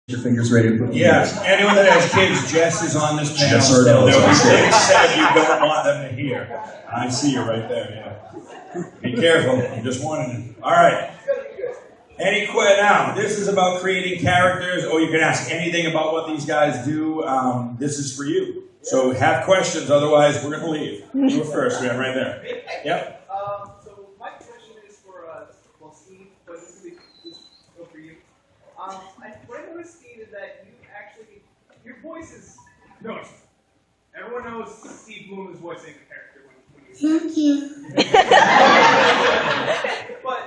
your fingers ready to put anyone that has kids, Jess is on this panel. Jess Ardell is on stage. Said you don't want them to hear. I see you right there, yeah. Be careful, I'm just warning you. All right. Now, this is about creating characters, or you can ask anything about what these guys do. This is for you. So have questions, otherwise we're going to leave. You were first, man, right there. Yep. So my question is for, Steve, but this will go for you. What I noticed, Steve, is that you actually, your voice is noticed. Everyone knows Steve Bloom is voicing the character when you Thank you. But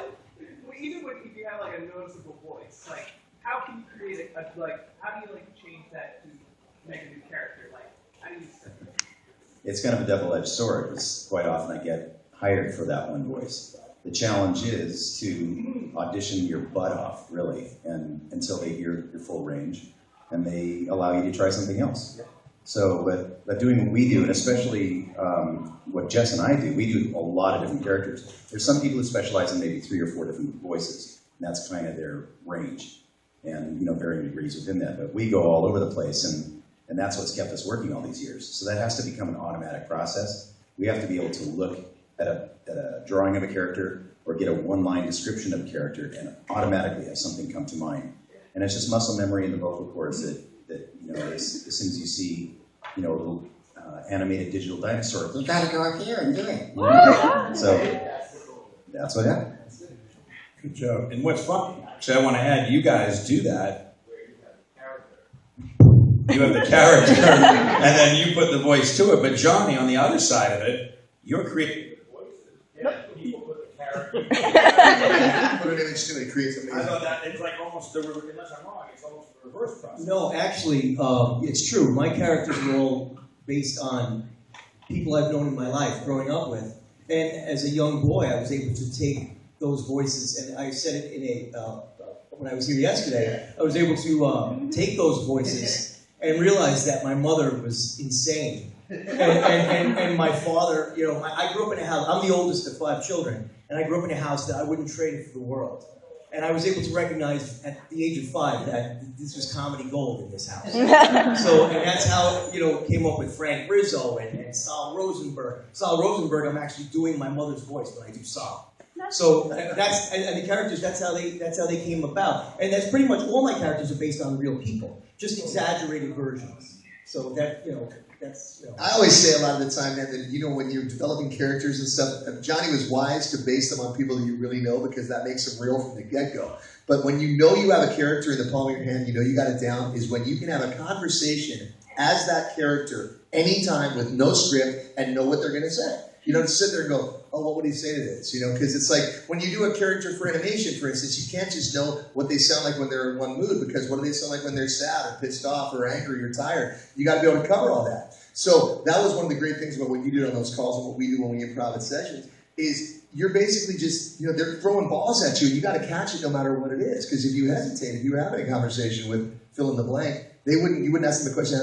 even if you have like a noticeable voice, like how can you create how do you change that to make a new character? Like how do you set that? It's kind of a double-edged sword, because quite often I get hired for that one voice. The challenge is to audition your butt off, really, and until they hear your full range, and they allow you to try something else. So, but doing what we do, and especially what Jess and I do, we do a lot of different characters. There's some people who specialize in maybe 3 or 4 different voices, and that's kind of their range, and varying degrees within that. But we go all over the place, and that's what's kept us working all these years. So that has to become an automatic process. We have to be able to look at a drawing of a character or get a one-line description of a character and automatically have something come to mind. And it's just muscle memory in the vocal cords that as soon as you see, a little animated digital dinosaur, You gotta go up here and do it. So that's what happens. Good job. And what's fun, so I want to add, you guys do that. You have the character, and then you put the voice to it. But Johnny, on the other side of it, you're creating the voices. Yeah, people put the character. Put an image to it, create something. I thought that it's like almost unless I'm wrong, it's almost the reverse process. No, actually, it's true. My characters are all based on people I've known in my life, growing up with. And as a young boy, I was able to take those voices, and I said it in when I was here yesterday, I was able to take those voices and realize that my mother was insane. And my father, I grew up in a house, I'm the oldest of 5 children, and I grew up in a house that I wouldn't trade it for the world. And I was able to recognize at the age of 5 that this was comedy gold in this house. And that's how, came up with Frank Rizzo and Sal Rosenberg. Sal Rosenberg, I'm actually doing my mother's voice when I do Sal. So that's, and the characters, that's how they came about. And that's pretty much, all my characters are based on real people, just exaggerated versions. So that, that's, I always say a lot of the time, man, that, when you're developing characters and stuff, Johnny was wise to base them on people that you really know, because that makes them real from the get-go. But when you know you have a character in the palm of your hand, you got it down, is when you can have a conversation as that character anytime with no script and know what they're going to say. You don't sit there and go, oh, what would he say to this? Because it's like when you do a character for animation, for instance, you can't just know what they sound like when they're in one mood, because what do they sound like when they're sad or pissed off or angry or tired? You got to be able to cover all that. So that was one of the great things about what you did on those calls and what we do when we improv at sessions is you're basically just, they're throwing balls at you and you got to catch it no matter what it is. Because if you hesitate, if you were having a conversation with fill in the blank, you wouldn't ask them the question.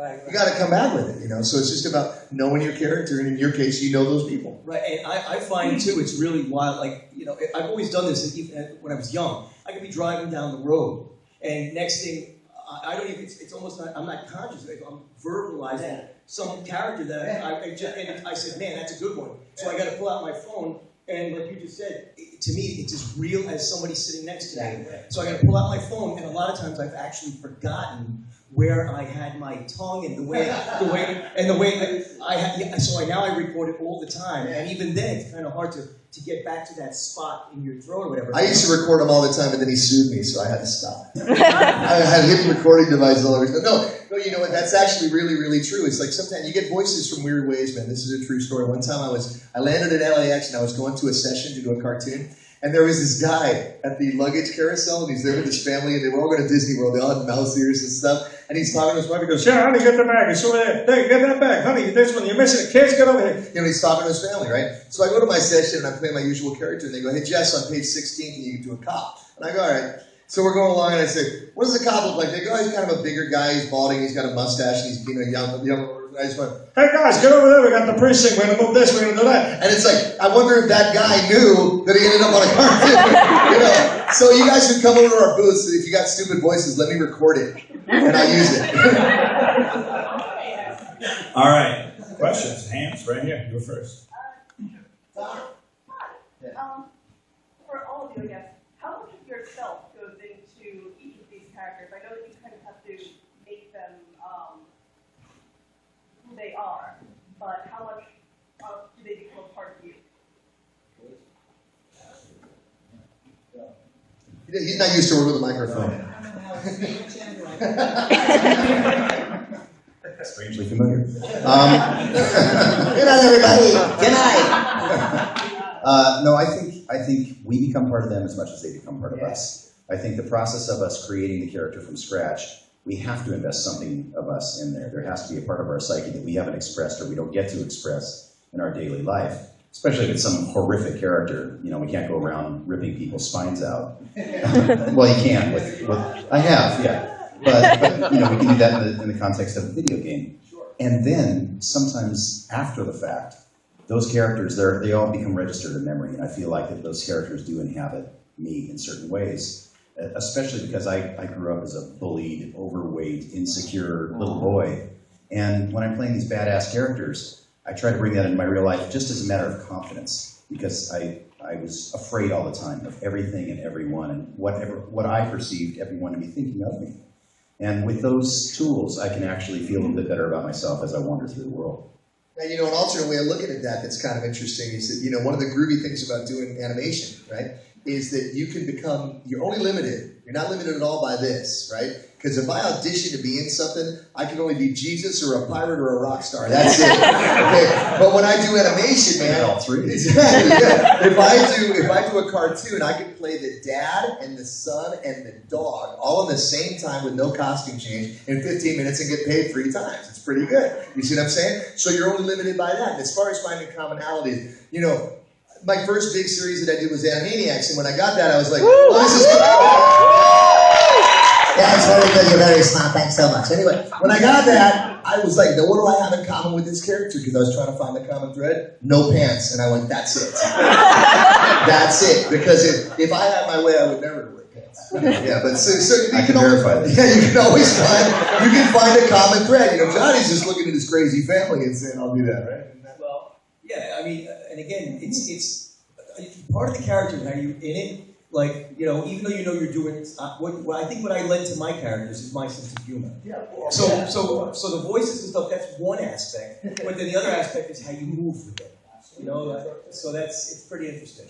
right. You got to come back with it, So it's just about knowing your character, and in your case, you know those people. Right, and I find too, it's really wild. I've always done this even when I was young. I could be driving down the road, and next thing, I don't even. It's almost not. I'm not conscious. I'm verbalizing some character that and I said, man, that's a good one. So I got to pull out my phone, and like you just said, to me, it's as real as somebody sitting next to me. So I got to pull out my phone, and a lot of times I've actually forgotten where I had my tongue and the way now I record it all the time, and even then it's kind of hard to get back to that spot in your throat or whatever. I used to record him all the time, and then he sued me, so I had to stop. I had hidden recording devices all over. No, you know what? That's actually really, really true. It's like sometimes you get voices from weird ways, man. This is a true story. One time I landed at LAX, and I was going to a session to do a cartoon. And there was this guy at the luggage carousel, and he's there with his family, and they were all going to Disney World. They all had mouse ears and stuff. And he's talking to his wife. He goes, "Yeah, honey, get the bag. It's over there. Hey, get that bag. Honey, this one. You're missing it. Kids, get over here." He's talking to his family, right? So I go to my session, and I play my usual character. And they go, "Hey, Jess, on page 16, can you do a cop?" And I go, "All right." So we're going along, and I say, "What does the cop look like?" They go, "Oh, he's kind of a bigger guy. He's balding. He's got a mustache, and he's young." I just went, "Hey guys, get over there. We got the precinct. We're going to move this. We're going to do that." And it's like, I wonder if that guy knew that he ended up on a cartoon. So you guys should come over to our booth. If you got stupid voices, let me record it, and I use it. All right. Questions? Hands right here. You're first. For all of you, I guess, how much of yourself goes into each of these characters? I know that you kind of have to make them who they are, but how much do they become a part of you? He's not used to working with a microphone. Strangely familiar. Good night, everybody. Good night. No, I think we become part of them as much as they become part of us. I think the process of us creating the character from scratch, we have to invest something of us in there. There has to be a part of our psyche that we haven't expressed or we don't get to express in our daily life. Especially if it's some horrific character. You know, we can't go around ripping people's spines out. Well, you can. I have, yeah. But you know, we can do that in the context of a video game. And then, sometimes after the fact, those characters, they all become registered in memory. And I feel like that those characters do inhabit me in certain ways. Especially because I grew up as a bullied, overweight, insecure little boy. And when I'm playing these badass characters, I try to bring that into my real life just as a matter of confidence, because I was afraid all the time of everything and everyone and what I perceived everyone to be thinking of me. And with those tools, I can actually feel a little bit better about myself as I wander through the world. Now, you know, an alternate way of looking at that that's kind of interesting is that, you know, one of the groovy things about doing animation, right, is that you can become, you're only limited. You're not limited at all by this, right? Because if I audition to be in something, I can only be Jesus or a pirate or a rock star. That's it. Okay? But when I do animation, man, all three. If I do a cartoon, I can play the dad and the son and the dog all in the same time with no costume change in 15 minutes and get paid 3 times. It's pretty good. You see what I'm saying? So you're only limited by that. And as far as finding commonalities, you know, my first big series that I did was Animaniacs, and when I got that, I was like, oh, this is good. Yeah, it's very good. You're very smart. Thanks so much. Anyway, when I got that, I was like, now what do I have in common with this character? Because I was trying to find the common thread. No pants. And I went, that's it. That's it. Because if I had my way, I would never wear pants. Yeah, but so you can verify that. Yeah, you can always find a common thread. You know, Johnny's just looking at his crazy family and saying, I'll do that, right? Well, yeah, I mean, and again, it's part of the character, how you in it. Like, you know, even though you know you're doing it, I think what I lend to my characters is my sense of humor. Yeah. So the voices and stuff, that's one aspect. But then the other aspect is how you move with it. You know, so it's pretty interesting.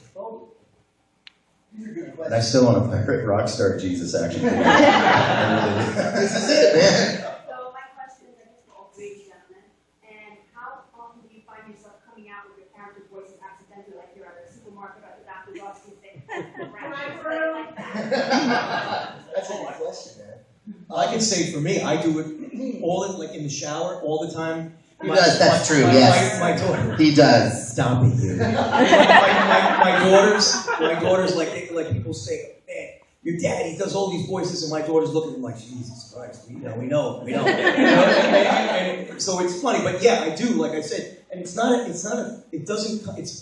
And I still want to pirate Rockstar Jesus action. This is it, man. So my question is for all 3 gentlemen, and how often do you find yourself coming out with your character voices accidentally, like you're at a supermarket or at the doctor's office and say, like that? That's a good question, man. I can say for me, I do it all in the shower, all the time. He does, that's true, yes. My daughter. He does. Stop it, dude. my daughters, like people say, man, your dad, he does all these voices, and my daughters look at him like, Jesus Christ, we know. And so it's funny, but yeah, I do, like I said, and it's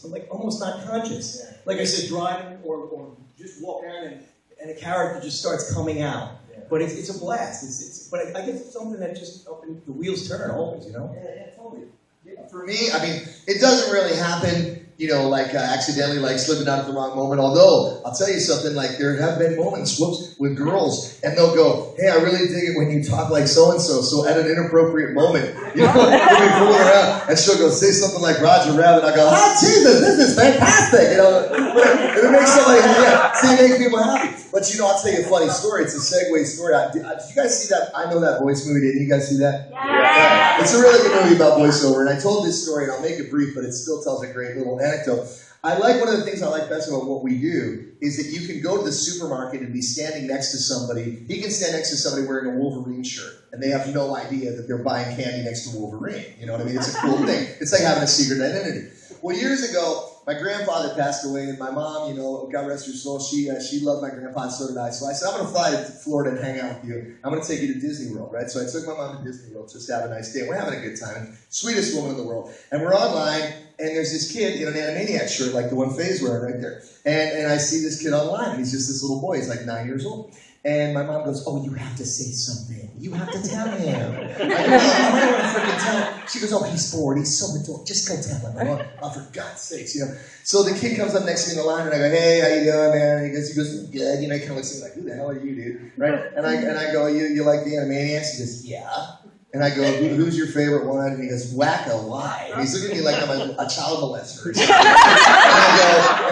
like almost not conscious. Like I said, driving or just walk down and a character just starts coming out. But it's a blast. But I guess it's something that just the wheels turn always, you know? Yeah, totally. Yeah, for me, I mean, it doesn't really happen, you know, like accidentally, like slipping out at the wrong moment. Although, I'll tell you something, like there have been moments, with girls, and they'll go, hey, I really dig it when you talk like so-and-so, so at an inappropriate moment, you know, we'll be fooling around, and she'll go say something like Roger Rabbit, and I go, oh, Jesus, this is fantastic, you know, it makes somebody happy, it makes people happy. But, you know, I'll tell you a funny story. It's a segue story. Did you guys see that? I Know That Voice movie. Didn't you guys see that? Yeah. It's a really good movie about voiceover. And I told this story, and I'll make it brief, but it still tells a great little anecdote. One of the things I like best about what we do is that you can go to the supermarket and be standing next to somebody. He can stand next to somebody wearing a Wolverine shirt, and they have no idea that they're buying candy next to Wolverine. You know what I mean? It's a cool thing. It's like having a secret identity. Well, years ago, my grandfather passed away, and my mom, you know, God rest her soul, she loved my grandpa, and so did I. So I said, I'm going to fly to Florida and hang out with you. I'm going to take you to Disney World, right? So I took my mom to Disney World just to have a nice day. We're having a good time. Sweetest woman in the world. And we're online, and there's this kid in an Animaniacs shirt, like the one Faye's wearing right there. And I see this kid online, and he's just this little boy. He's like 9 years old. And my mom goes, oh, you have to say something. You have to tell him. I go, Mom, I don't want to freaking tell him. She goes, oh, he's 4. He's so adult. Just go tell him. I'm like, oh, for God's sakes, you know. So the kid comes up next to me in the line, and I go, hey, how you doing, man? And he goes, good. You know, he kind of looks at me like, who the hell are you, dude? Right? And I go, you like the Animaniacs? He goes, yeah. And I go, who's your favorite one? And he goes, Wacko, why? And he's looking at me like I'm a child molester. And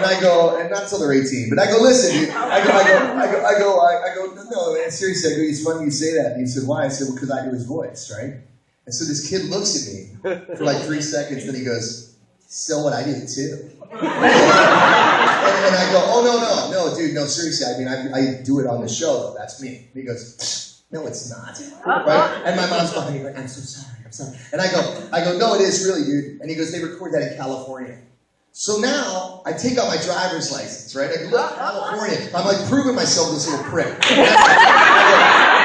I go, and not until they're 18, but I go, listen, dude. I go, no, man, seriously, I go, it's funny you say that. And he said, why? I said, well, because I do his voice, right? And so this kid looks at me for like 3 seconds, then he goes, so what, I do it too. And I go, oh, no, dude, no, seriously, I mean, I do it on the show, though, that's me. And he goes, no, it's not. Right? And my mom's behind me like, I'm so sorry. And I go, no, it is really, dude. And he goes, they record that in California. So now, I take out my driver's license, right? I go, look, California. I'm like proving myself this little prick.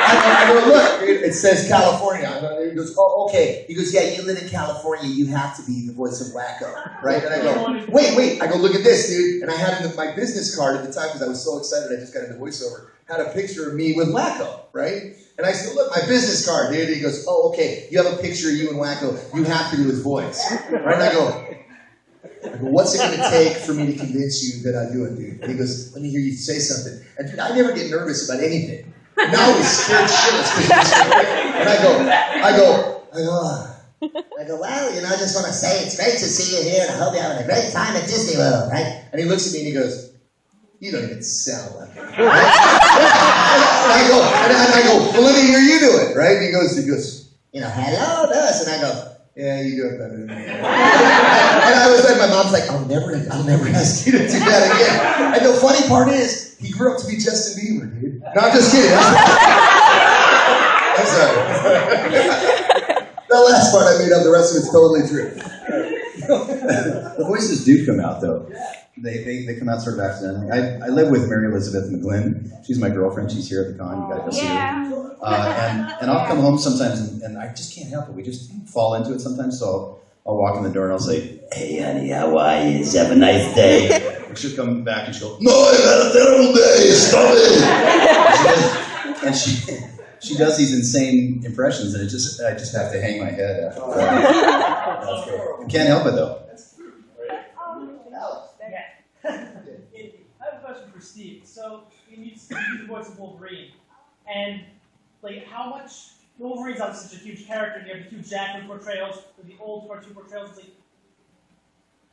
I go, look, dude, it says California. He goes, oh, okay. He goes, yeah, you live in California. You have to be the voice of Wacko, right? And I go, wait. I go, look at this, dude. And I had my business card at the time because I was so excited I just got into voiceover. Had a picture of me with Wacko, right? And I said, look, my business card, dude. He goes, oh, okay. You have a picture of you and Wacko. You have to do his voice, right? And I go, what's it going to take for me to convince you that I do it, dude? And he goes, let me hear you say something. And dude, I never get nervous about anything. Now he's scared shitless. And I go, well, you know, I just want to say it's great to see you here, and I hope you're having a great time at Disney World, right? And he looks at me and he goes, you don't even sound like it. Right? and I go, well, let me hear you do it, right? And he goes, you know, hello, this. And I go, yeah, you do it better than me. And I was like, my mom's like, I'll never ask you to do that again. And the funny part is, he grew up to be Justin Bieber, dude. No, I'm just kidding. I'm sorry. That last part I made up, the rest of it's totally true. The voices do come out, though. They come out sort of accidentally. I live with Mary Elizabeth McGlynn. She's my girlfriend. She's here at the con. You gotta go see her. And I'll come home sometimes, and I just can't help it. We just fall into it sometimes. So I'll walk in the door and I'll say, "Hey, honey, how are you? Just have a nice day." And she'll come back and she'll go, "No, I've had a terrible day. Stop it." And she does these insane impressions, and I just have to hang my head after that. I can't help it though. I have a question for Steve. So you use the voice of Wolverine, and like how much Wolverine's obviously such a huge character, and you have the huge Jackman portrayals, or the old cartoon portrayals. Like,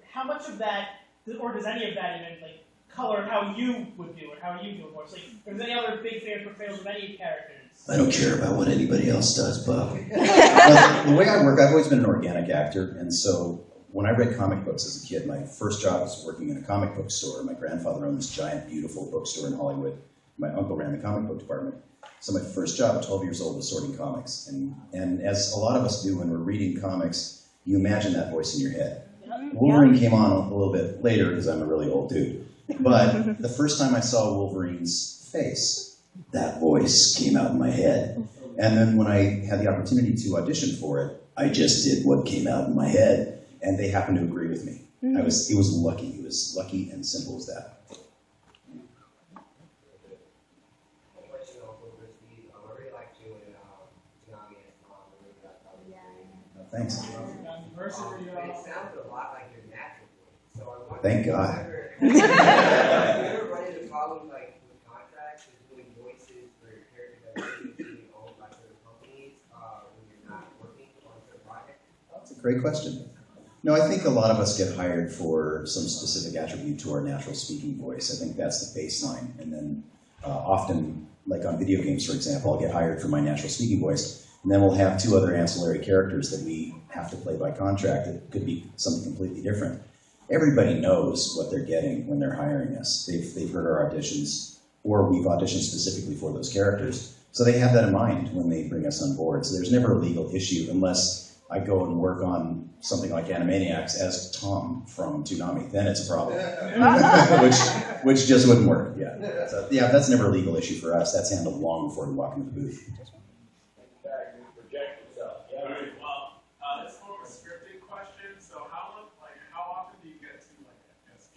how much of that, or does any of that even like color how you would do it, how you do a voice? Like, if there's any other big fan portrayals of any characters? I don't care about what anybody else does, Bob. Well, the way I work, I've always been an organic actor, and so when I read comic books as a kid, my first job was working in a comic book store. My grandfather owned this giant, beautiful bookstore in Hollywood. My uncle ran the comic book department. So my first job at 12 years old was sorting comics. And as a lot of us do when we're reading comics, you imagine that voice in your head. Wolverine came on a little bit later because I'm a really old dude. But the first time I saw Wolverine's face, that voice came out in my head. And then when I had the opportunity to audition for it, I just did what came out in my head. And they happened to agree with me. It was lucky. It was lucky and simple as that. Thanks. But it sounded a lot like your natural voice. So I wonder, Thank God. Have you ever run into problems like with contracts and doing voices for your characters that are being owned by certain companies when you're not working on certain projects? That's a great question. No, I think a lot of us get hired for some specific attribute to our natural speaking voice. I think that's the baseline. And then often, like on video games, for example, I'll get hired for my natural speaking voice. And then we'll have 2 other ancillary characters that we have to play by contract that could be something completely different. Everybody knows what they're getting when they're hiring us. They've heard our auditions, or we've auditioned specifically for those characters. So they have that in mind when they bring us on board. So there's never a legal issue unless I go and work on something like Animaniacs as Tom from Toonami, then it's a problem. which just wouldn't work. Yeah. So, yeah, that's never a legal issue for us. That's handled long before we walk into the booth. Alright, well, it's more of a scripted question. So how often do you get to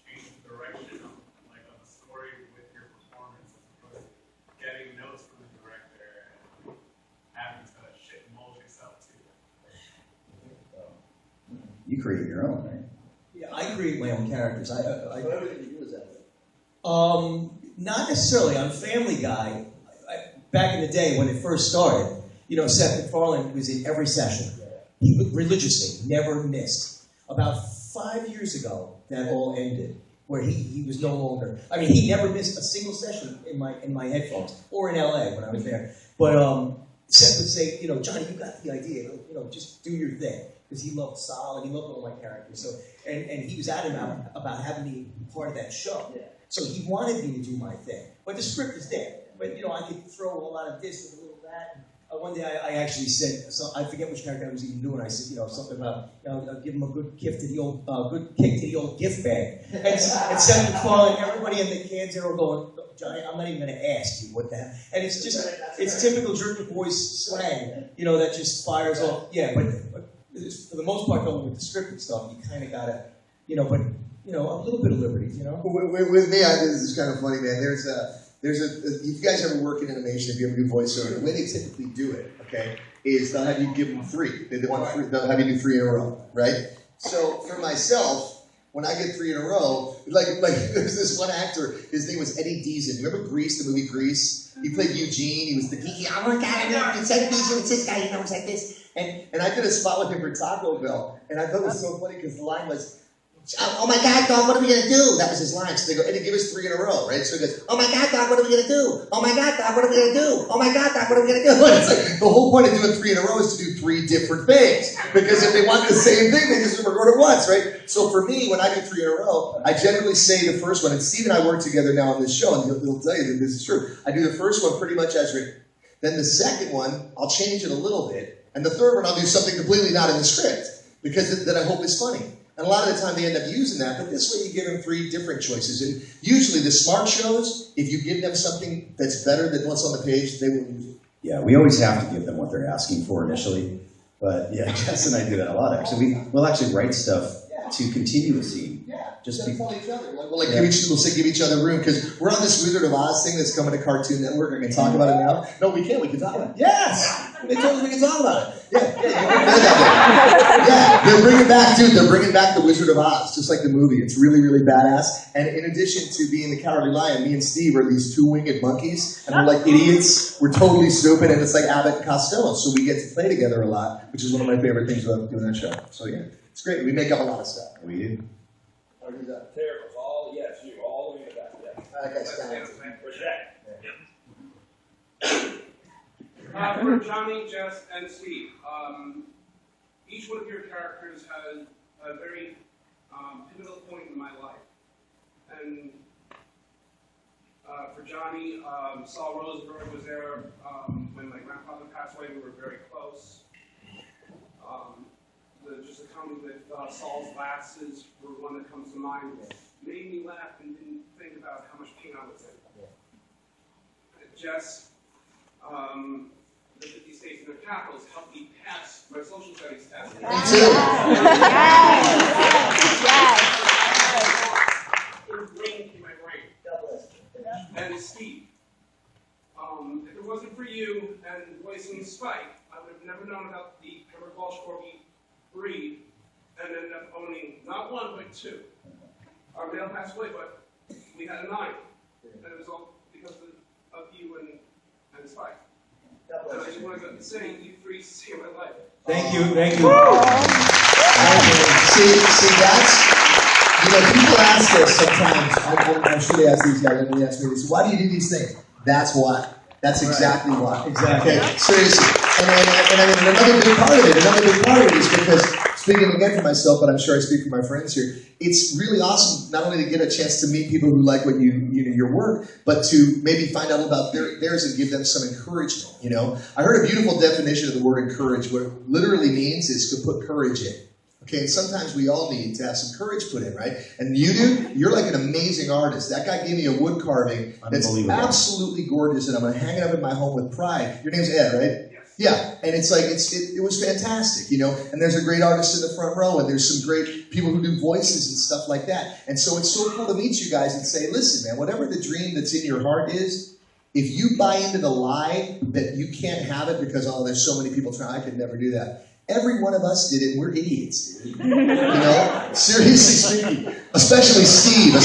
change the direction of a story with your performance as opposed to getting notes from the director and having to mold yourself to it? You create your own, right? Yeah, I create my own characters. So everything you do is that way. Not necessarily. On Family Guy, back in the day when it first started, Seth MacFarlane was in every session. He would religiously, never missed. About 5 years ago, that all ended, where he was no longer. I mean, he never missed a single session in my headphones or in LA when I was there. But Seth would say, Johnny, you got the idea. Just do your thing. Because he loved Sal and he loved all my characters. So, and he was adamant about having me be part of that show. Yeah. So he wanted me to do my thing. But the script is there. But, I could throw a lot of this and a little that. One day I actually said, so I forget which character I was even doing. I said, something about, I'll give him a good gift to the old, good kick to the old gift bag. And Seth MacFarlane, everybody in the Kansas are going, Johnny, I'm not even going to ask you what the hell. And it's just, it's typical German voice slang, that just fires off. Yeah, but for the most part, though, with the scripted stuff, you kind of gotta, but a little bit of liberty, With me, this is kind of funny, man. There's if you guys ever work in animation, if you ever do voiceover, the way they typically do it, okay, is they'll have you give them 3. They'll have you do 3 in a row, right? So for myself, when I get 3 in a row, like there's this one actor, his name was Eddie Deason. You remember Grease, the movie Grease? He played Eugene. He was the geeky. Oh my God, it's like this, it's this guy. It's like this. And I did a spot with him for Taco Bell, and I thought it was so funny because the line was, "Oh my God, dog, what are we gonna do?" That was his line. So they go, Eddie, give us 3 in a row, right? So he goes, "Oh my God, dog, what are we gonna do? Oh my God, dog, what are we gonna do? Oh my God, dog, what are we gonna do?" And it's like the whole point of doing 3 in a row is to do 3 different things because if they want the same thing, they just record it once, right? So for me, when I do 3 in a row, I generally say the first one. And Steve and I work together now on this show, and he'll tell you that this is true. I do the first one pretty much as written. Then the second one, I'll change it a little bit. And the third one, I'll do something completely not in the script because that I hope is funny. And a lot of the time they end up using that, but this way you give them 3 different choices. And usually the smart shows, if you give them something that's better than what's on the page, they will use it. Yeah, we always have to give them what they're asking for initially. But yeah, Jess and I do that a lot, actually. We'll actually write stuff to continue a scene. Just tell each other. We'll give each other room because we're on this Wizard of Oz thing that's coming to Cartoon Network. Are we going to talk about it now? No, we can. We can talk about it. Yes! They told us we can talk about it. Yeah, they're bringing back, dude. They're bringing back the Wizard of Oz, just like the movie. It's really, really badass. And in addition to being the Cowardly Lion, me and Steve are these 2 winged monkeys, and we're like idiots. We're totally stupid, and it's like Abbott and Costello. So we get to play together a lot, which is one of my favorite things about doing that show. So yeah, it's great. We make up a lot of stuff. We do. How do that? Terrible. All the way to that. For Johnny, Jess, and Steve, each one of your characters has a very pivotal point in my life. And for Johnny, Saul Rosenberg was there when my grandfather passed away. We were very close. Just the comment with Saul's glasses were one that comes to mind. Made me laugh and didn't think about how much pain I was in. Jess, the 50 states and their capitals helped me pass my social studies test. Me too. Yes. It was ringing in my brain. And Steve, if it wasn't for you and voicing Spike, I would have never known about the Pembroke Welsh Corgi breed and ended up owning not 1 but 2. Our male passed away, but we had a 9. And it was all because of you and Spike. And I just wanted to say you 3 saved my life. Thank you. See, that's, people ask us sometimes, I'm sure they ask these guys, and they ask me, they say, why do you do these things? That's why. That's exactly why. Exactly. Okay, seriously. And I mean, another big part of it is because speaking again for myself, but I'm sure I speak for my friends here. It's really awesome not only to get a chance to meet people who like what your work, but to maybe find out about theirs and give them some encouragement. You know, I heard a beautiful definition of the word encourage. What it literally means is to put courage in. Okay, and sometimes we all need to have some courage put in, right? And you do. You're like an amazing artist. That guy gave me a wood carving that's absolutely gorgeous, and I'm going to hang it up in my home with pride. Your name's Ed, right? Yes. Yeah, and it's like it was fantastic, you know. And there's a great artist in the front row, and there's some great people who do voices and stuff like that. And so it's so cool to meet you guys and say, listen, man, whatever the dream that's in your heart is, if you buy into the lie that you can't have it because there's so many people trying, I could never do that. Every one of us did it, and we're idiots, dude. You know? Seriously speaking. Especially Steve. And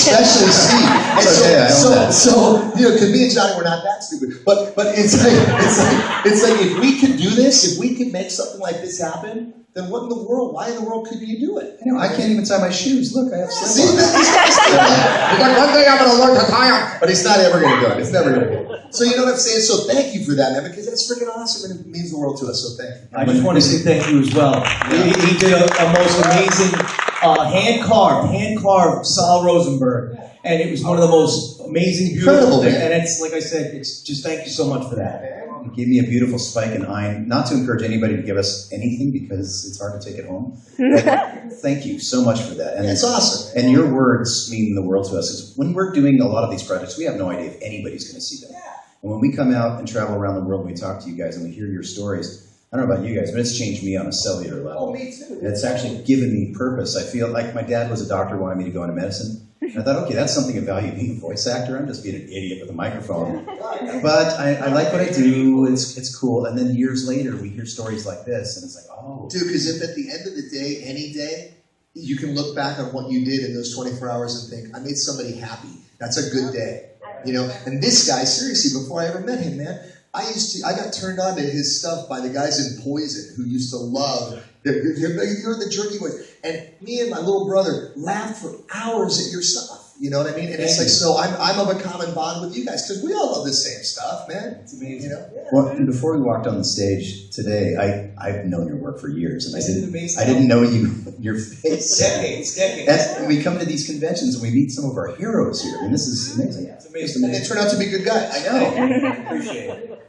so, you know, because me and Johnny were not that stupid. But it's like if we could do this, if we could make something like this happen, then what in the world? Why in the world couldn't you do it? I know, I can't even tie my shoes. Look, I have See, slip-ons. he's like, one day I'm going to learn to tie them. But he's not ever going to do it. It's never going to do it. So you know what I'm saying? So thank you for that, man, because that's freaking awesome and it means the world to us. So thank you. I just want to say thank you as well. He did a most amazing hand-carved Saul Rosenberg. And it was one of the most amazing, beautiful Incredible, things. man. And it's, like I said, it's just thank you so much for that. It gave me a beautiful spike in iron. Not to encourage anybody to give us anything because it's hard to take it home. But thank you so much for that. And It's awesome. And your words mean the world to us. 'Cause when we're doing a lot of these projects, we have no idea if anybody's going to see them. And when we come out and travel around the world, and we talk to you guys and we hear your stories. I don't know about you guys, but it's changed me on a cellular level. Oh, me too. And it's actually given me purpose. I feel like my dad was a doctor, wanted me to go into medicine. And I thought, okay, that's something of value. Being a voice actor, I'm just being an idiot with a microphone. But I like what I do. It's cool. And then years later, we hear stories like this, and it's like, oh. Dude, because if at the end of the day, any day, you can look back on what you did in those 24 hours and think, I made somebody happy. That's a good day. You know? And this guy, seriously, before I ever met him, man, I got turned on to his stuff by the guys in Poison who used to love, you heard the jerky voice. And me and my little brother laughed for hours at your stuff. You know what I mean? And it's like, so I'm of a common bond with you guys because we all love the same stuff, man. It's amazing. You know? Well, and before we walked on the stage today, I've known your work for years, and Isn't it amazing? I didn't know your face. Decades. And we come to these conventions and we meet some of our heroes here. I mean, this is amazing. It's amazing. And they turn out to be good guys. I know. I appreciate it.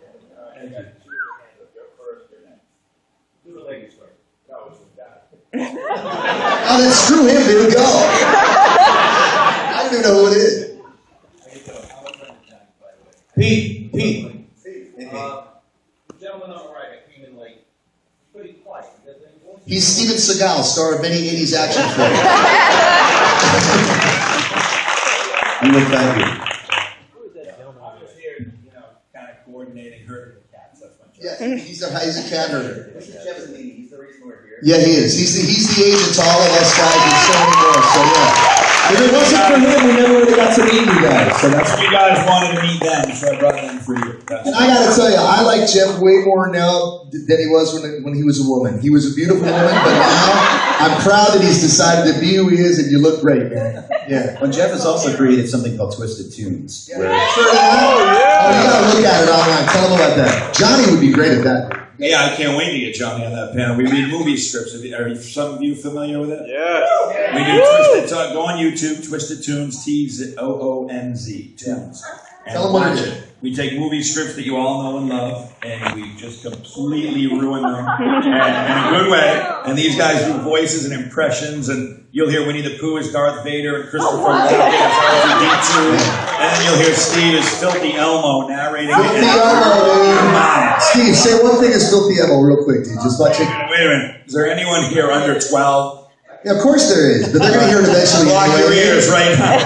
Oh, then screw him, dude. Go. I don't even know who it is. Pete. The gentleman on the right, I came in late. Pretty quiet. He's Steven Seagal, star of many 80s action films. You look back here. I'm just here, kind of coordinating herding the cats. That's my job. Yeah, he's a cat herder. Jeff is leading. He's the reason we're here. Yeah, he is. He's the agent to all of us guys and so many more. So yeah. If it wasn't for him, we never would have got to meet you guys. So that's You guys wanted to meet them, so I brought them for you. And I gotta tell you, I like Jeff way more now than he was when he was a woman. He was a beautiful woman, but now I'm proud that he's decided to be who he is, and you look great, man. Yeah. Well, Jeff has also created something called Twisted Tunes. Where Sure, oh, you gotta look at it online. Tell him about that. Johnny would be great at that. Yeah, I can't wait to get Johnny on that panel. We read movie scripts. Are some of you familiar with it? Yeah. We do Twisted Tunes. Go on YouTube, Twisted Tunes, T-O-O-N-Z, Tunes. And Tell 'em what it watch is. it. We take movie scripts that you all know and love, and we just completely ruin them in a good way. And these guys do voices and impressions, and you'll hear Winnie the Pooh as Darth Vader and Christopher Walken as R2-D2. And then you'll hear Steve as Filthy Elmo narrating. Filthy Elmo, dude. Come on. Steve, say one thing as Filthy Elmo real quick, dude. Just watch it. Wait a minute. Is there anyone here under 12? Yeah, of course there is, but they're gonna hear it eventually. Block your anyway. ears right now.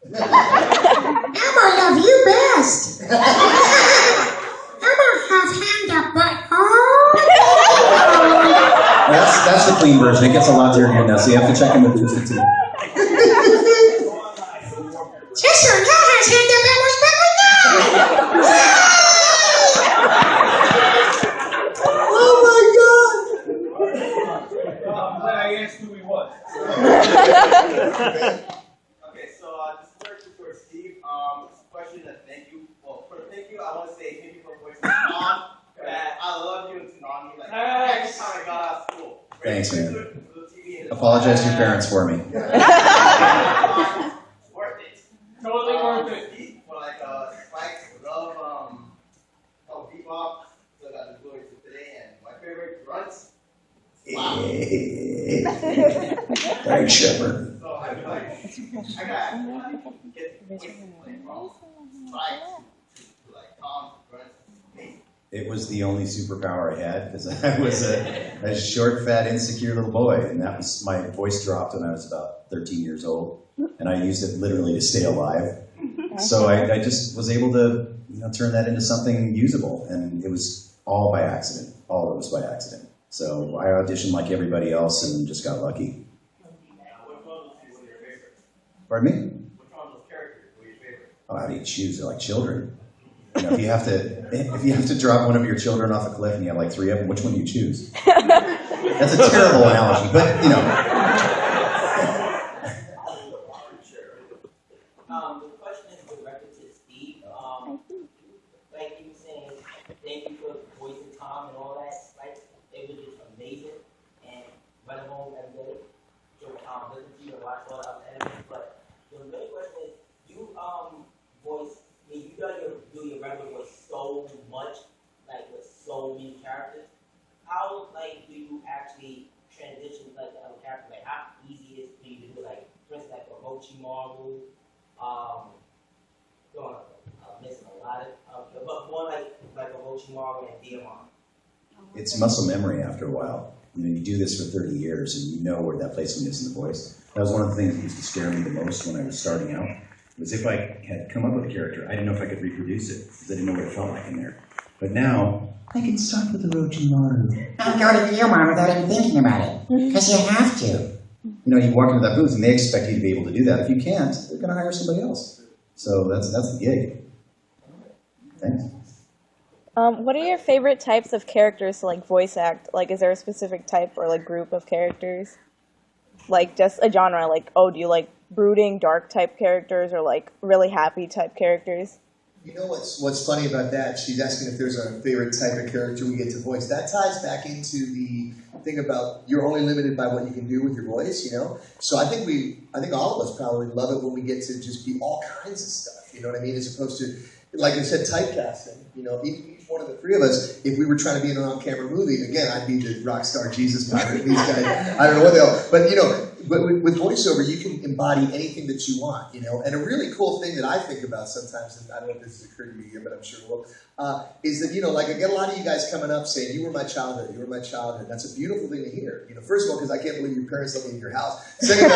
Elmo love you best. Elmo have hand up butt. That's the clean version. It gets a lot dirtier now, so you have to check in with Twisted Tunes. Sister, now has hand up Elmo's butt like that. Oh my God! I'm glad I asked who he was. Okay, so this is directed towards Steve. This question is a thank you. Well, for a thank you, I want to say thank you for voicing Tom. That I love you and Tsunami. Like every time I got out of school, Thanks, man. Apologize to your parents for me. Worth it. Totally worth it. For like Spike, love Bebop. So I got the glory for today, and my favorite grunts. Thanks, Shepard. So I feel like I got get like from Spike to like Tom grunts. It was the only superpower I had because I was a short, fat, insecure little boy, and that was my voice dropped when I was about 13 years old, and I used it literally to stay alive. So I just was able to turn that into something usable, and it was all by accident. All of it was by accident. So I auditioned like everybody else and just got lucky. Which one was your favorite? Pardon me? Which one of those characters were your favorite? Oh, how do you choose? They're like children. If you have to drop one of your children off a cliff and you have like 3 of them, which one do you choose? That's a terrible analogy, but The question is directed to Steve. Like you were saying, thank you for voicing Tom and all that. Like, it was just amazing. And running home every day, listen to you and watch all the other enemies. But the main question is, you voice, you do your regular voice so much, like with so many characters. How do you actually transition to the other character? Like how easy it is for you to do for instance like Orochimaru, I'm missing a lot of but more like Orochimaru and Diamond. it's muscle memory after a while. You do this for 30 years and you know where that placement is in the voice. That was one of the things that used to scare me the most when I was starting out. Was if I had come up with a character, I didn't know if I could reproduce it because I didn't know what it felt like in there. But now, I can start with Orochimaru. I'll go to Guilmar without even thinking about it. Because you have to. You walk into that booth and they expect you to be able to do that. If you can't, they're going to hire somebody else. So that's the gig. Thanks. What are your favorite types of characters to voice act? Is there a specific type or group of characters? Just a genre, do you like brooding, dark type characters or really happy type characters? You know what's funny about that? She's asking if there's a favorite type of character we get to voice. That ties back into the thing about you're only limited by what you can do with your voice, So I think all of us probably love it when we get to just be all kinds of stuff, you know what I mean? As opposed to, like I said, typecasting. Each one of the 3 of us, if we were trying to be in an on-camera movie, again, I'd be the rock star Jesus pirate. These guys, I don't know what they are, but but with voiceover, you can embody anything that you want, And a really cool thing that I think about sometimes, and I don't know if this has occurred to you yet, but I'm sure it will, is that, I get a lot of you guys coming up saying, you were my childhood, you were my childhood. That's a beautiful thing to hear. First of all, because I can't believe your parents let me in your house. Second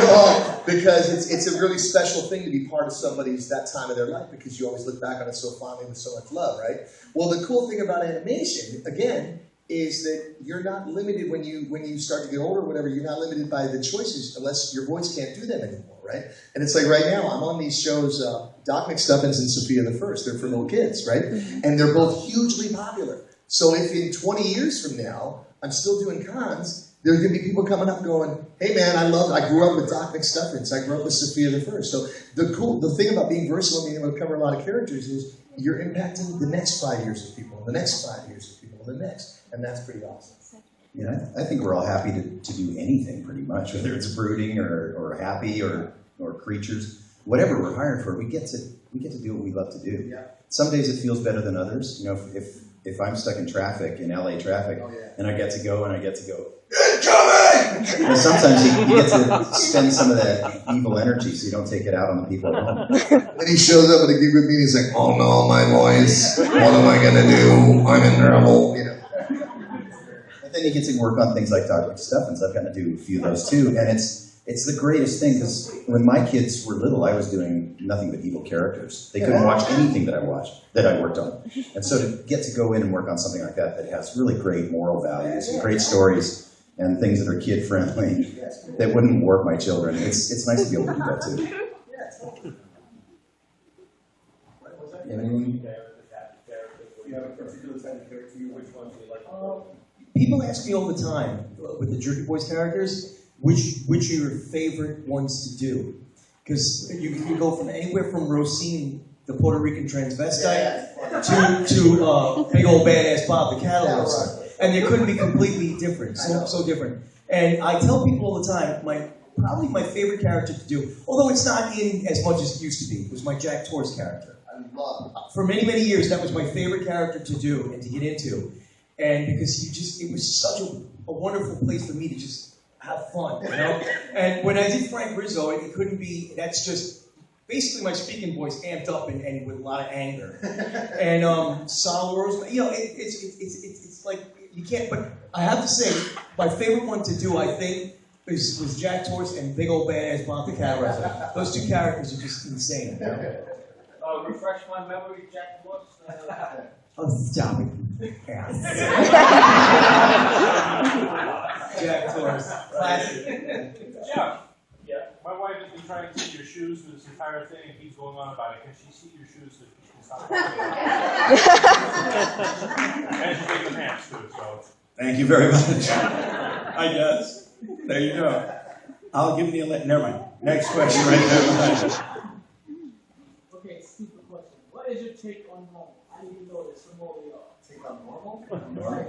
of all, because it's a really special thing to be part of somebody's that time of their life, because you always look back on it so fondly with so much love, right? Well, the cool thing about animation, again, is that you're not limited when you start to get older or whatever, you're not limited by the choices unless your voice can't do them anymore, right? And it's like right now, I'm on these shows, Doc McStuffins and Sophia the First. They're for little kids, right? And they're both hugely popular. So if in 20 years from now, I'm still doing cons, there's going to be people coming up going, hey man, I grew up with Doc McStuffins. I grew up with Sophia the First. So the thing about being versatile and being able to cover a lot of characters is you're impacting the next 5 years of people, the next 5 years of people, and the next. And that's pretty awesome. Yeah, I think we're all happy to do anything pretty much, whether it's brooding or happy or creatures. Whatever we're hired for, we get to do what we love to do. Yeah. Some days it feels better than others. If I'm stuck in traffic, in LA traffic, and I get to go, incoming! Sometimes you get to spend some of that evil energy so you don't take it out on the people at home. And he shows up at a gig with me and he's like, oh no, my voice, what am I going to do? I'm in trouble. And then you get to work on things like Doc McStuffins. I've gotten to do a few of those too. And it's the greatest thing because when my kids were little, I was doing nothing but evil characters. They couldn't watch anything that I worked on. And so to get to go in and work on something like that has really great moral values and great stories and things that are kid friendly that wouldn't warp my children. It's nice to be able to do that too. People ask me all the time with the Jerky Boys characters, which are your favorite ones to do? Because you can go from anywhere from Rosine, the Puerto Rican transvestite, to big old badass Bob the cattle wrestler. And they couldn't be completely different, so different. And I tell people all the time, probably my favorite character to do, although it's not in as much as it used to be, was my Jack Torres character. I love it. For many, many years, that was my favorite character to do and to get into. And because it was such a wonderful place for me to just have fun, you know? And when I did Frank Rizzo, it couldn't be, that's just basically my speaking voice amped up and with a lot of anger. And Sal Rose, you know, it's like, you can't, but I have to say, my favorite one to do, I think, was Jack Torres and big old badass Bob the Cat Wrestler. Those two characters are just insane. You know? Refresh my memory, Jack Torres. Oh, stop it. Jack Torres. Classic. Yeah. Yeah. My wife has been trying to see your shoes for this entire thing and keeps going on about it. Can she see your shoes so she can stop? And she's taking pants too, so. Thank you very much. I guess. There you go. I'll give you never mind. Next question right there. Okay, stupid question. What is your take on normal? I didn't know this from all we are. Take on normal?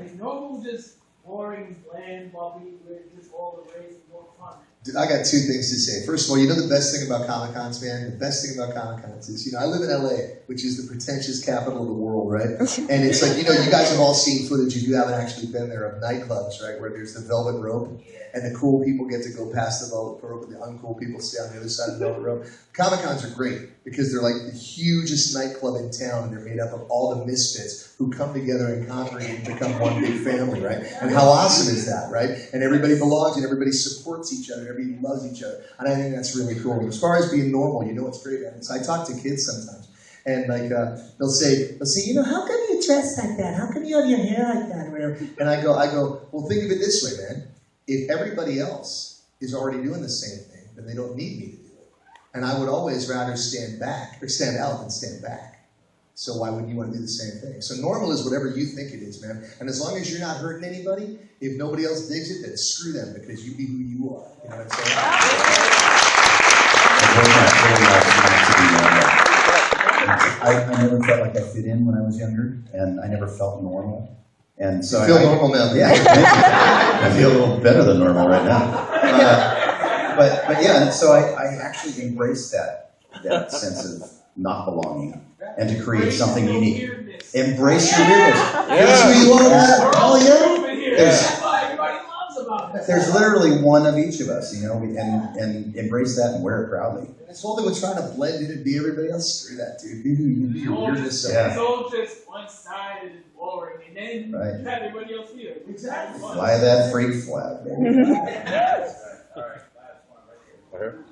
Is normal just boring, bland, bubbly, with just all the rays and no fun? Dude, I got two things to say. First of all, you know the best thing about Comic-Cons, man? The best thing about Comic-Cons is, you know, I live in LA, which is the pretentious capital of the world, right? And it's like, you know, you guys have all seen footage, if you haven't actually been there, of nightclubs, right, where there's the velvet rope, and the cool people get to go past the velvet rope, and the uncool people stay on the other side of the velvet rope. Comic-Cons are great, because they're like the hugest nightclub in town, and they're made up of all the misfits who come together and congregate and become one big family, right? And how awesome is that, right? And everybody belongs, and everybody supports each other, everybody loves each other. And I think that's really cool. As far as being normal, you know what's great, man? So I talk to kids sometimes, and like they'll say, you know, how come you dress like that? How come you have your hair like that? Or whatever. And I go, well, think of it this way, man. If everybody else is already doing the same thing, then they don't need me to do it. And I would always rather stand out than stand back. So why wouldn't you want to do the same thing? So normal is whatever you think it is, man. And as long as you're not hurting anybody, if nobody else digs it, then screw them, because you be who you are. You know what I'm saying? I never felt like I fit in when I was younger, and I never felt normal. And so I feel normal now. Yeah, I feel a little better than normal right now. But yeah, so I actually embraced that sense of not belonging, and to create something unique. Embrace your weirdness. Here's who you are. Oh yeah. There's literally one of each of us, you know, and embrace that and wear it proudly. And this whole thing with trying to blend in and be everybody else, screw that, dude. Be who you be. Your weirdness. It's all just one-sided and boring, and then you have everybody else here. Exactly. Fly that freak flag, baby.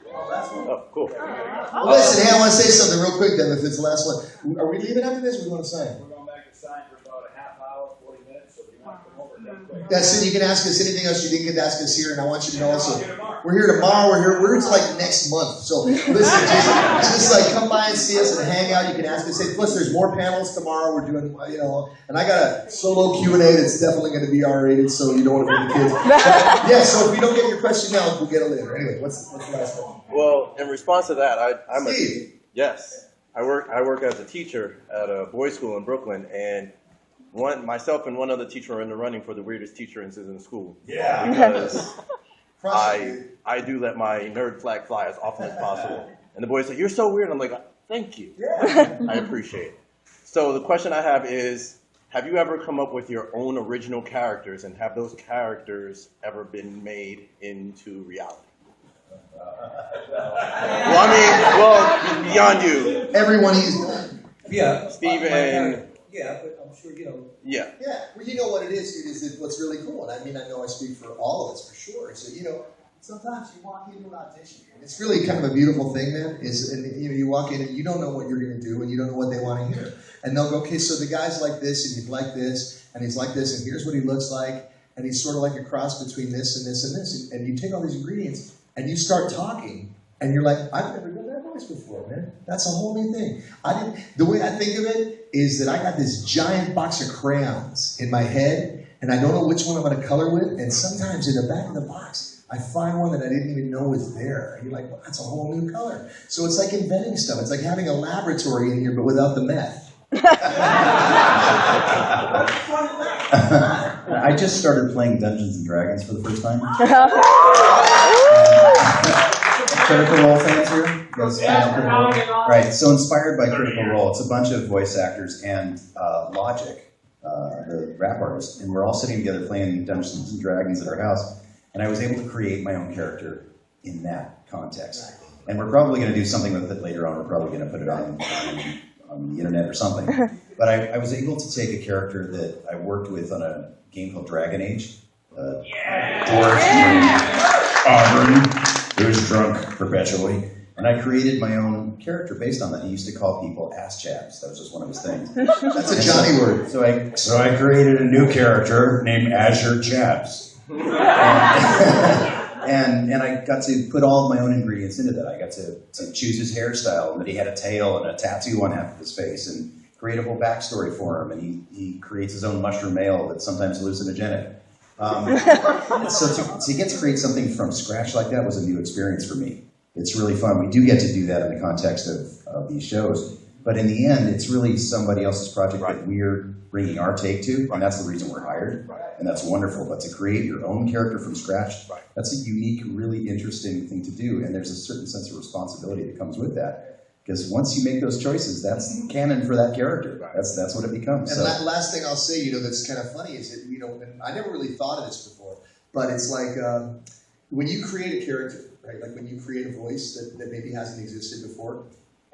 Oh, cool. Well, listen, hey, I want to say something real quick then, if it's the last one. Are we leaving after this, or we want to sign? We're going back to sign for about a half hour, 40 minutes, so if you want to come over real quick. That's it. You can ask us anything else you didn't get to ask us here, and I want you to know also, we're here tomorrow. We're here like next month. So listen, just like come by and see us and hang out. You can ask us. Plus, there's more panels tomorrow. We're doing, you know, and I got a solo Q&A that's definitely going to be R-rated, so you don't want to bring the kids. But, yeah. So if you don't get your question now, we'll get it later. Anyway, what's the last one? Well, in response to that, I'm Steve. Yes, I work as a teacher at a boys' school in Brooklyn, and myself and one other teacher are in the running for the weirdest teacher in Citizen School. Yeah. Because I do let my nerd flag fly as often as possible, and the boys say, "You're so weird." I'm like, "Thank you, I appreciate it." So the question I have is, have you ever come up with your own original characters, and have those characters ever been made into reality? Well, beyond you. Everyone he's done. Yeah. Steven. Yeah, but I'm sure, you know. Yeah. Yeah. Well, you know what it is, dude, is that what's really cool. And I mean, I know I speak for all of us for sure. So, you know, sometimes you walk into an audition. And it's really kind of a beautiful thing, man. You walk in and you don't know what you're going to do, and you don't know what they want to hear. And they'll go, okay, so the guy's like this, and he's like this, and he's like this, and here's what he looks like. And he's sort of like a cross between this and this and this. And you take all these ingredients, and you start talking, and you're like, I've never done that voice before, man. That's a whole new thing. The way I think of it is that I got this giant box of crayons in my head, and I don't know which one I'm going to color with, and sometimes in the back of the box, I find one that I didn't even know was there. And you're like, well, that's a whole new color. So it's like inventing stuff. It's like having a laboratory in here, but without the meth. I just started playing Dungeons and Dragons for the first time. Critical Role fans here? You guys fans of Critical Role? Right, so inspired by Critical Role, it's a bunch of voice actors and Logic, the rap artist, and we're all sitting together playing Dungeons and Dragons at our house, and I was able to create my own character in that context. And we're probably going to do something with it later on. We're probably going to put it on the internet or something. But I was able to take a character that I worked with on a game called Dragon Age. Dwarf named Auburn, who was drunk perpetually. And I created my own character based on that. He used to call people ass chaps. That was just one of his things. That's a Johnny word. So I created a new character named Azure Chaps. And I got to put all of my own ingredients into that. I got to choose his hairstyle, and that he had a tail and a tattoo on half of his face, and create a whole backstory for him. And he creates his own mushroom ale that's sometimes hallucinogenic. So to get to create something from scratch like that was a new experience for me. It's really fun. We do get to do that in the context of these shows. But in the end, it's really somebody else's project that we're bringing our take to, and that's the reason we're hired. And that's wonderful. But to create your own character from scratch, that's a unique, really interesting thing to do. And there's a certain sense of responsibility that comes with that. Because once you make those choices, that's canon for that character. That's what it becomes. And last thing I'll say, that's kind of funny is that, and I never really thought of this before, but it's like when you create a character, right? Like when you create a voice that maybe hasn't existed before,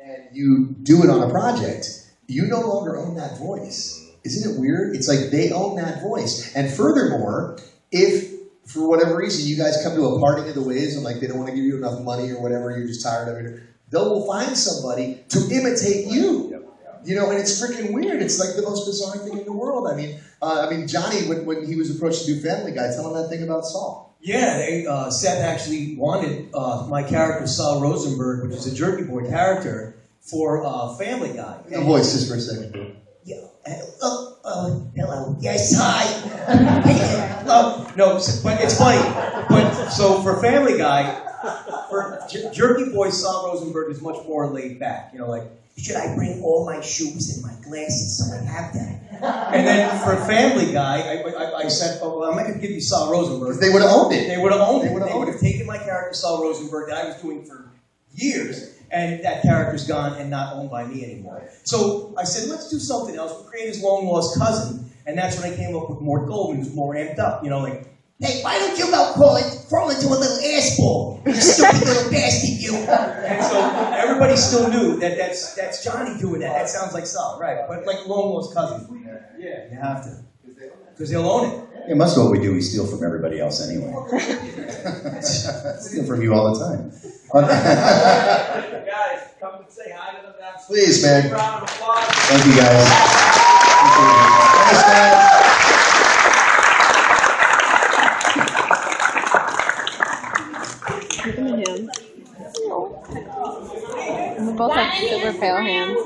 and you do it on a project, you no longer own that voice. Isn't it weird? It's like they own that voice. And furthermore, if for whatever reason you guys come to a parting of the ways and like they don't want to give you enough money or whatever, you're just tired of it, they'll find somebody to imitate you. And it's freaking weird. It's like the most bizarre thing in the world. I mean, Johnny, when he was approached to do Family Guy, tell him that thing about Saul. Yeah, Seth actually wanted my character, Saul Rosenberg, which is a Jerky Boy character, for Family Guy. The voice just for a second, bro. Yeah. Hello. Yes, hi. Hello. No, but it's funny. But so for Family Guy, for Jerky Boy, Saul Rosenberg is much more laid back. Like, should I bring all my shoes and my glasses so I have that? And then for Family Guy, I said, well, I'm not going to give you Saul Rosenberg. They would have owned it. They would have owned it. They would have taken my character, Saul Rosenberg, that I was doing for years, and that character's gone and not owned by me anymore. So I said, let's do something else. We'll create his long-lost cousin, and that's when I came up with Mort Goldman, who's more amped up. Like, hey, why don't you go crawl into a little ass ball? You stupid little bastard, you. And so everybody still knew that's Johnny doing that. That sounds like Saul, right? But like long-lost cousin. Yeah, you have to. Because they'll own it. Yeah, most of what we do, we steal from everybody else anyway. Steal from you all the time. Guys, come and say hi to them downstairs. Please, man. Round of applause. Thank you, guys. We both have super pale hands.